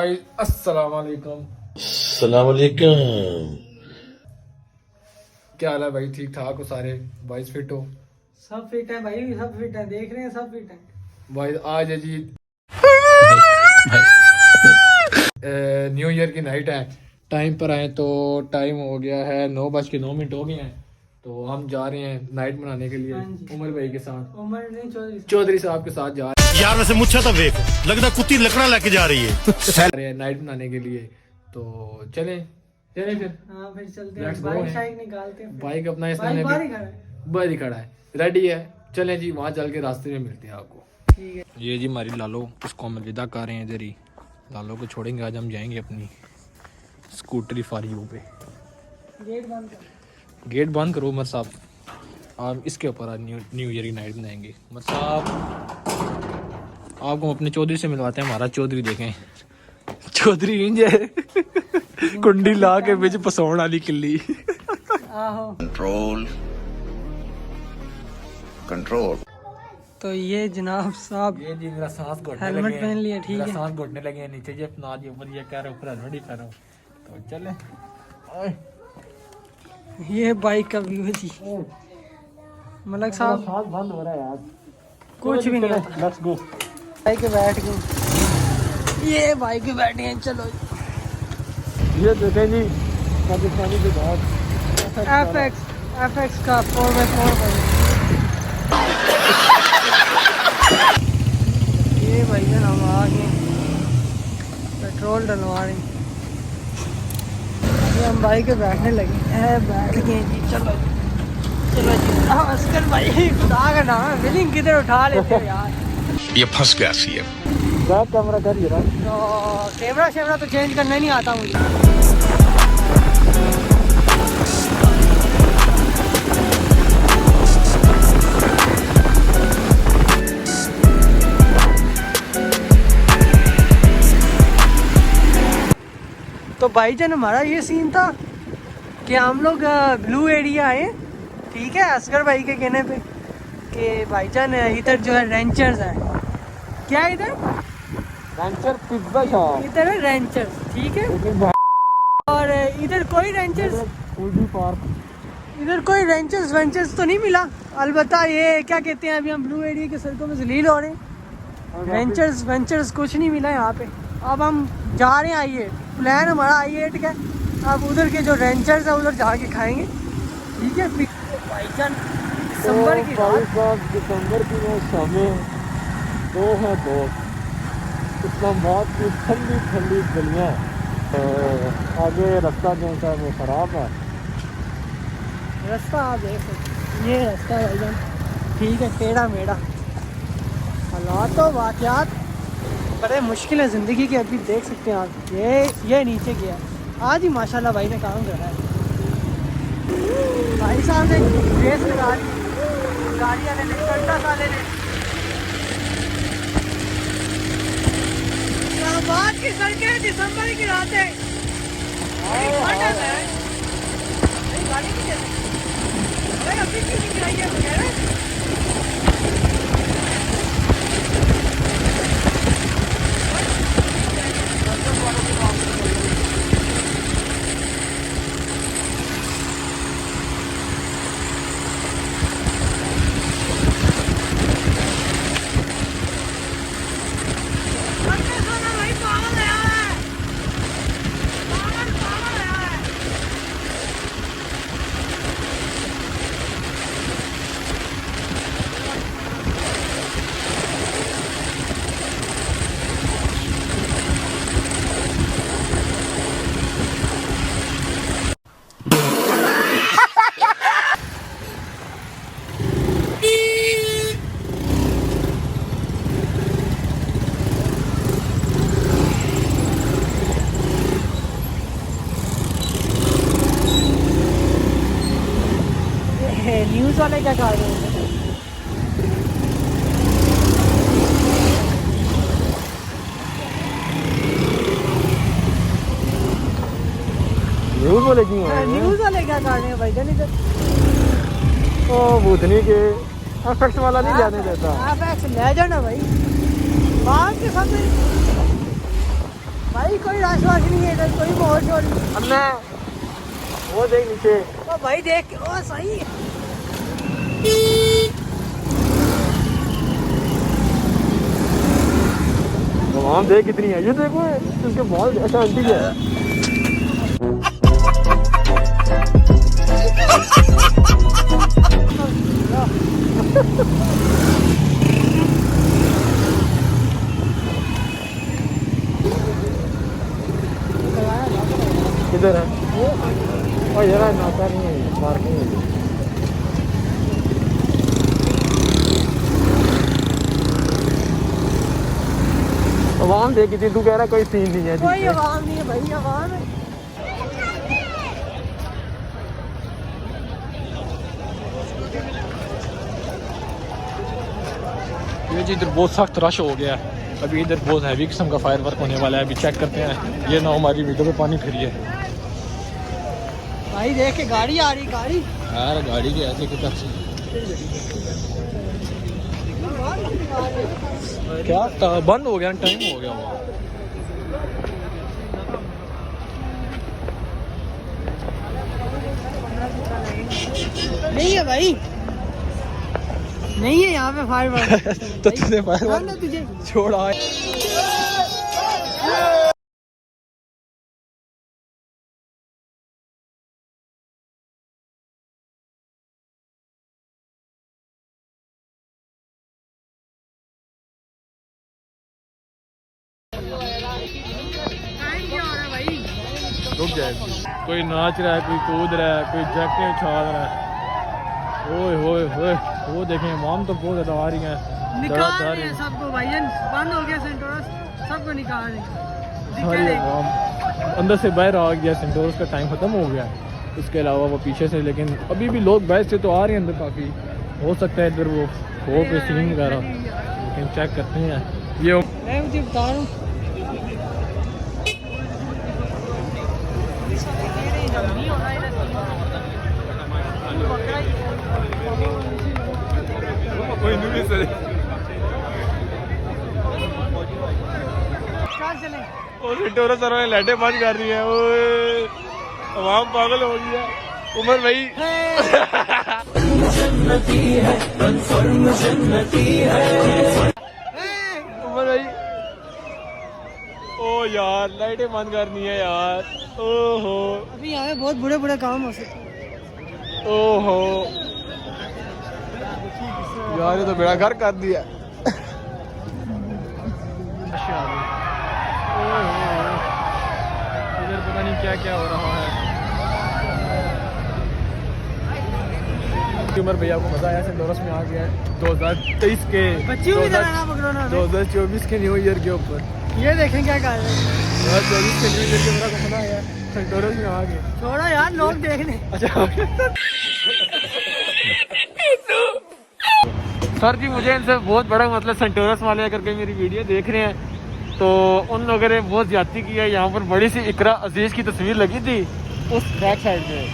Guys अस्सलाम वालेकुम। अस्सलाम वालेकुम। क्या हाल है भाई? ठीक ठाक हो सारे? भाई फिट हो? सब फिट है भाई, सब फिट है, देख रहे हैं सब फिट है भाई आज है जी न्यू ईयर की नाइट है। टाइम पर आए तो टाइम हो गया है 9:09 हो गए हैं। तो हम जा रहे हैं नाइट मनाने के लिए हाँ जी। उमर भाई के साथ, उमर नहीं चौधरी साहब के साथ जा रहे यार वैसे मुझे तो देख लगता कुत्ती लकड़ा लेके जा रही है हैं नाइट मनाने के लिए। तो चले चले फिर हाँ फिर चलते Let's हैं, go बाइक हैं। शाइक निकालते हैं। बाइक अपना इस बाइक बाहर ही खड़ा है। बाहर ही खड़ा है, रेडी है। चलें जी, वहाँ चल के रास्ते में मिलते हैं आपको। ठीक है। ये जी हमारी लालो, उसको हम अलविदा कर रहे हैं इधर ही। लालो को छोड़ेंगे, आज हम जाएंगे अपनी स्कूटरी फारियों पे। गेट बंद कर। गेट बंद करो उमर साहब। आप इसके ऊपर आज न्यू ईयर की नाइट बनाएंगे। उमर साहब आपको अपने चौधरी से मिलवाते हैं। हमारा चौधरी देखें, चौधरी इंज है कुंडी ला के बिच पसौन वाली किल्ली। आहो। Control control. तो ये जनाब साहब ये जी मेरा सांस घुटने लगे हेलमेट हैं। पहन लिया, ठीक मेरा है। सांस घुटने लगे हैं। नीचे जी अपना जी ऊपर ये कह रहे ऊपर हेलमेट ही पहनो। तो चले ये बाइक का व्यू है जी। मलक साहब सांस बंद हो रहा है यार। कुछ भी नहीं होता। Let's go. बाइक पे बैठ गए, ये बाइक पे बैठे हैं। चलो ये देखें जी पाकिस्तानी के बाद FX का 4x4 ये भैया हम आ गए, पेट्रोल डलवा रहे हैं। ये हम बाइक पे बैठने लगे हैं, बैठ गए जी। चलो चलो जी। अस्कर भाई खुदा का नाम है, बिलिंग किधर उठा लेते हो यार। ये फंस गया सी बैक कैमरा कर ही रहा। तो कैमरा शैमरा तो चेंज करना नहीं आता मुझे। तो भाईजान हमारा ये सीन था कि हम लोग ब्लू एरिया आए, ठीक है, असगर भाई के कहने पे कि भाईजान इधर जो है रेंचर्स है। क्या है इधर? Rancher pizza shop. इधर है रेंचर्स, ठीक है। और इधर कोई रेंचर्स, फूडी पार्क। इधर कोई रेंचर्स वेंचर्स तो नहीं मिला। अलबत्ता ये क्या कहते हैं, अभी हम ब्लू एरिया के सड़कों में जलील हो रहे हैं। रेंचर्स वेंचर्स कुछ नहीं मिला यहाँ पे। अब हम जा रहे हैं I8, प्लान हमारा I8 का। अब उधर के जो रेंचर्स है उधर जाके खाएंगे, ठीक है। भाईजान दिसंबर की रात, दिसंबर की शामें दो हैं दोस्त, इस्लामाबाद की ठंडी ठंडी गलियाँ। आगे रास्ता जो है वो खराब है। रास्ता आप देख सकते हैं, ये रास्ता है भाईजान, ठीक है, टेढ़ा मेढ़ा। हालात तो वाक़यात बड़े मुश्किल है ज़िंदगी के। अभी देख सकते हैं आप, ये नीचे गया। आज ही माशाल्लाह भाई ने काम करा है। भाई साहब ने रेस लगा दी, गाड़ी वाले ने, कंडा वाले ने। इस्लामाबाद की सड़कें दिसंबर की रातें। गाड़ी की अभी क्यों नहीं गिराई है वगैरह। न्यूज़ वाले क्या कर रहे हैं? न्यूज़ वाले क्यों आए हैं? न्यूज़ वाले क्या कर रहे हैं भाईजान इधर? ओ भूतनी के FX वाला नहीं जाने देता। FX ले जाना भाई, बाहर के साथ भाई कोई राश वाश नहीं है इधर, कोई माहौल शोर नहीं। अब मैं वो देख नीचे, ओ भाई देख के, ओ सही है। वहाँ देख कितनी है, ये देखो इसके बहुत ऐसा आंटी है। किधर है वो यार नाका नहीं है, पार्किंग है। आवाम देखी थी, तू कह रहा कोई सीन नहीं है, कोई आवाम नहीं है भाई, आवाम है। ये जी इधर बहुत सख्त रश हो गया है, अभी इधर बहुत हैवी किस्म का फायर वर्क होने वाला है, अभी चेक करते हैं। ये ना हमारी वीडियो पे पानी फिरी है भाई देख के गाड़ी आ रही, गाड़ी यार, गाड़ी के ऐसे की तरफ क्या बंद हो गया, टाइम हो गया वो। नहीं है भाई, नहीं है यहाँ पे फायर वर्क। तो तुझे फायर हाँ ना तुझे वर्क छोड़ा रुक जाएगी। कोई नाच रहा है, कोई कूद रहा है, कोई जैकेट उछाल रहा है। ओए होए होए, वो देखें इमाम तो बहुत ज़्यादा आ रही हैं, निकाल रहे हैं सबको भाई, बंद हो गया सेंटोरस, सबको निकाल रहे हैं। सारे इमाम अंदर से बाहर आ गया, सेंटोरस का टाइम ख़त्म हो गया। उसके अलावा वो पीछे से, लेकिन अभी भी लोग बाहर से तो आ रहे हैं अंदर काफ़ी। हो सकता है इधर वो हो पे सीन वगैरह, लेकिन चेक करते हैं। ये मैं मुझे बता रहा हूँ कोई नहीं सर, चले वो सेंटोरस सर ने लाइटें बंद कर दी है। ओए आवाम पागल हो गई है। उमर भाई उमर भाई, ओ यार लाइटें बंद करनी है यार। ओहो अभी यहाँ पे बहुत बुरे बुरे काम हो सकते हैं। ओहो यार, ये तो बेड़ा घर कर दिया। इधर पता नहीं क्या क्या हो रहा है। उमर भैया को मजा आया, सेंटोरस में आ गया है 2023 के, बच्चियों की तरह ना पकड़ो ना। 2024 के न्यू ईयर के ऊपर। ये देखें क्या कर रहे हैं। 2024 के न्यू ईयर के मेरा को मजा आया सेंटोरस में आ गए। छोड़ो यार, लोग देखने। अच्छा सर जी, मुझे इनसे बहुत बड़ा मतलब सेंटोरस वाले अगर कोई मेरी वीडियो देख रहे हैं तो उन लोगों ने बहुत ज्यादती की है। यहाँ पर बड़ी सी इकरा अजीज की तस्वीर लगी थी उस बैक साइड में,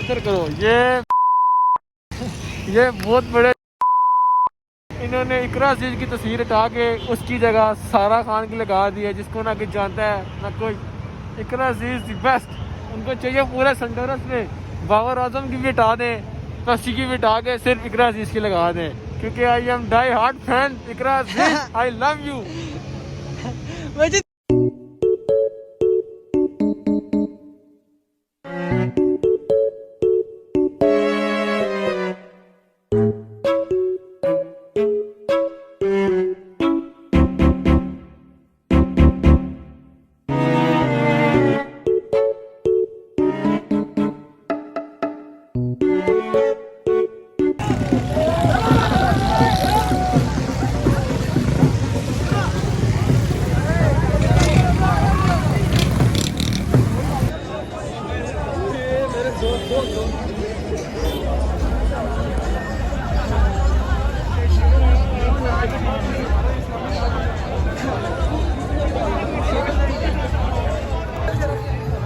इधर करो। ये बहुत बड़े, इन्होंने इकरा अजीज की तस्वीर हटा के उसकी जगह सारा खान की लगा दी है, जिसको ना कोई जानता है ना कोई। इकरा अजीज दी बेस्ट, उनको चाहिए पूरे सेंटोरस में बाबर आजम की भी हटा दें, कसी की भी हटा के सिर्फ इकरा अजीज की लगा दें, क्योंकि I am die hard fan Iqra Aziz, I love you. वैसे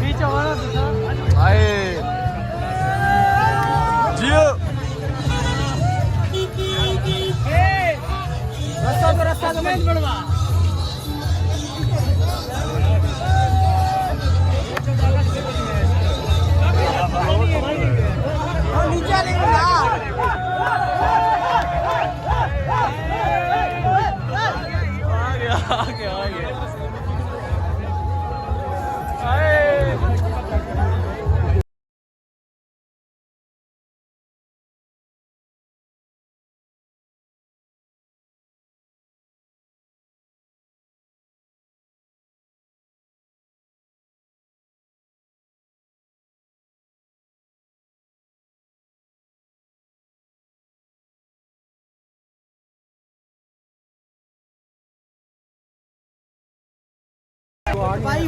बीच हमारा आए जियो रास्ता तो मत बढ़वा।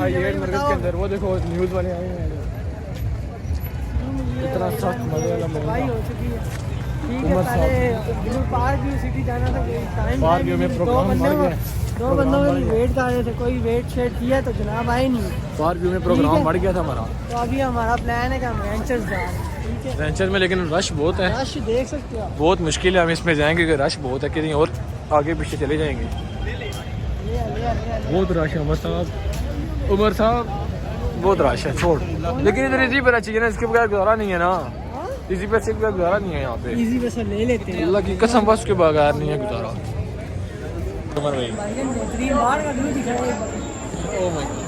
हाईएट मरकज के अंदर वो देखो न्यूज़ वाले आए हैं इतना सख्त मजे वाला भाई माहौल हो चुकी है ठीक है पहले ब्लू पार्क व्यू सिटी जाना था टाइम पार्क व्यू में प्रोग्राम बढ़ गया दो बंदों के वेट कर रहे थे कोई वेट शेट किया तो जनाब आए नहीं पार्क व्यू में प्रोग्राम बढ़ गया था हमारा तो अभी हमारा प्लान है कि हम वेंचर्स जा रहे हैं ठीक है वेंचर में लेकिन रश बहुत है रश देख सकते हो आप बहुत मुश्किल है हम इसमें जाएंगे क्योंकि रश बहुत है कहीं और आगे पीछे चले जाएंगे बहुत रश है उमर साहब बहुत रश है छोड़ लेकिन इधर इसी पर चाहिए ना इसके बगैर गुजारा नहीं है ना इसी पर सिर्फ गुजारा नहीं है यहाँ पे इजी बस ले लेते हैं अल्लाह की कसम बस के बगैर नहीं है गुजारा उमर भाई भाईजान बेहतरीन बाहर का व्यू दिखाया है ओ माय गॉड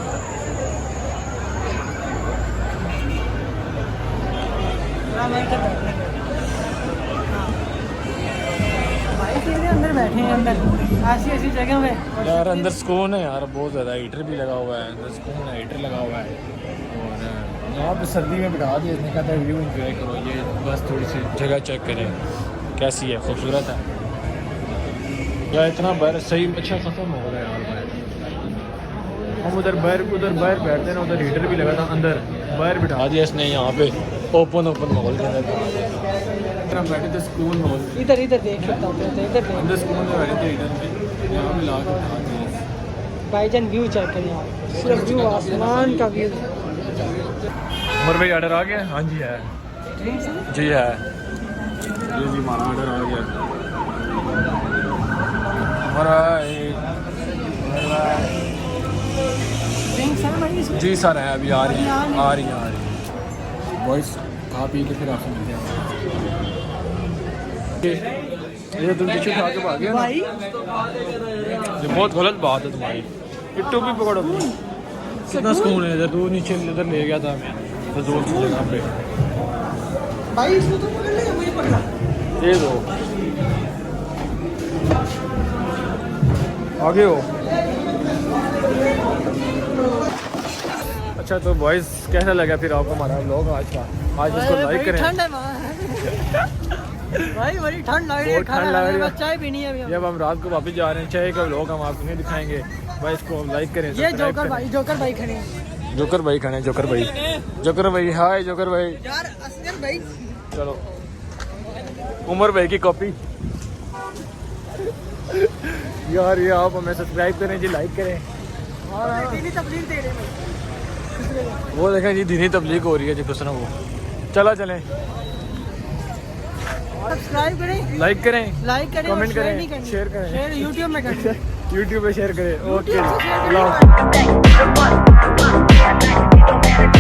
भाई तेरे अंदर बैठे हैं अंदर ऐसी ऐसी जगह में यार अंदर सुकून है यार बहुत ज़्यादा हीटर भी लगा हुआ है अंदर सुकून है हीटर लगा हुआ है और यहाँ पे सर्दी में बिठा दिया इसने कहा था व्यू एंजॉय करो ये बस थोड़ी सी जगह चेक करें कैसी है खूबसूरत है यार इतना बाहर सही अच्छा खासा माहौल है यार बाहर हम उधर बाहर बैठते हैं ना उधर हीटर भी लगा था अंदर बाहर बिठा दिया इसने यहाँ पे ओपन माहौल के अंदर हम बैठे थे स्कूल माहौल इधर इधर देख सकता हूँ इधर देख अंदर स्कूल में बैठे थे हीटर पे यहाँ पे ला के बिठा दिया भाईजान व्यू चेक करिए आप सिर्फ व्यू आसमान का व्यू उमर भाई ऑर्डर आ गया हाँ जी है जी है जी हमारा ऑर्डर आ गया ड्रिंक्स हैं भाई इसमें जी सर है अभी आ रही है बॉयस खा पी के फिर आपसे मिलते हैं ये तुम पीछे खा के भाग गया ना भाई ये बहुत गलत बात है तुम्हारी पिट्टू भी पकड़ो कितना सुकून है इधर तू नीचे इधर ले गया था मैं तो जोर से जगह पे भाई इसको तो पकड़ ले मुझे पकड़ा ये दो आगे हो अच्छा तो बॉयज कैसा लगा फिर आपको हमारा व्लॉग आज का आज इसको लाइक करें ठंड है भाई बड़ी ठंड लग रही है बहुत ठंड लग रही है। चाय पीनी है अभी जब हम रात को वापस जा रहे हैं चाय का व्लॉग हम आपको नहीं दिखाएंगे भाई इसको लाइक करें ये सब्सक्राइब जोकर भाई खड़े हैं करें। जोकर भाई खड़े हैं, जोकर भाई हाय जोकर भाई यार असगर भाई चलो उमर भाई की कॉपी यार ये आप हमें सब्सक्राइब करें जी लाइक करें और दीनी तबलीग दे रहे हैं वो देखें जी दीनी तबलीग हो रही है जी कुछ ना वो चला चलें सब्सक्राइब करें लाइक करें कमेंट कमेंट करें करें शेयर करें शेयर यूट्यूब में करें यूट्यूब पे शेयर करें ओके YouTube पे share अल्लाह हाफ़िज़।